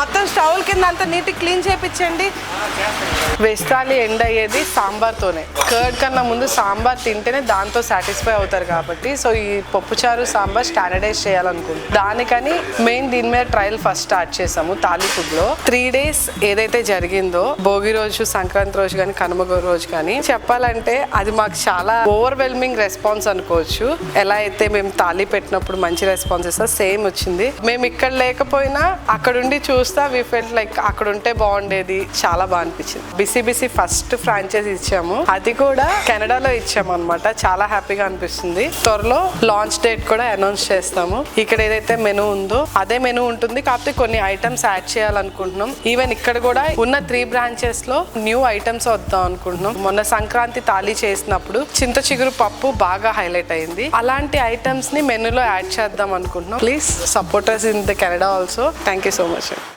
మొత్తం స్టవ్ కింద అంతా నీట్ క్లీన్ చేయించండి. వెజ్ థాలీ ఎండ్ అయ్యేది సాంబార్తోనే. కర్డ్ కన్నా ముందు సాంబార్ తింటేనే దాంతో సాటిస్ఫై అవుతారు కాబట్టి సో ఈ పప్పుచారు సాంబార్ స్టాండర్డైజ్ చేయాలనుకుంటున్నాం. దానికని మెయిన్ దీని మీద ట్రయల్ ఫస్ట్ స్టార్ట్ చేసాము. తాలీ ఫుడ్ లో 3 days ఏదైతే జరిగిందో భోగి రోజు, సంక్రాంతి రోజు కానీ, కనుమ రోజు కానీ, చెప్పాలంటే అది మాకు చాలా ఓవర్వెల్మింగ్ రెస్పాన్స్ అనుకోవచ్చు. ఎలా అయితే మేము తాళీ పెట్టినప్పుడు మంచి రెస్పాన్స్ ఇస్తా సేమ్ వచ్చింది. మేము ఇక్కడ లేకపోయినా అక్కడుండి చూస్తా వి ఫెల్ట్ లైక్ అక్కడ ఉంటే బాగుండేది. చాలా బాగా అనిపించింది. బిసి ఫస్ట్ ఫ్రాంచైజీ ఇచ్చాము, అది కూడా కెనడాలో ఇచ్చాము అనమాట. చాలా హ్యాపీగా అనిపిస్తుంది. త్వరలో లాంచ్ డేట్ కూడా అనౌన్స్ చేస్తాము. ఇక్కడ ఏదైతే మెనూ ఉందో అదే మెనూ ఉంటుంది, కాకపోతే కొన్ని ఐటమ్స్ యాడ్ చేయాలనుకుంటున్నాం. ఈవెన్ ఇక్కడ కూడా ఉన్న 3 branches లో న్యూ ఐటమ్స్ వద్దాం అనుకుంటున్నాం. మొన్న సంక్రాంతి తాళీ చేసినప్పుడు చింత చిగురు పప్పు బాగా హైలైట్ అయింది. అలాంటి ఐటమ్స్ ని మెనూలో యాడ్ చేద్దాం అనుకుంటున్నాం. Please support us in the Canada also. Thank you so much.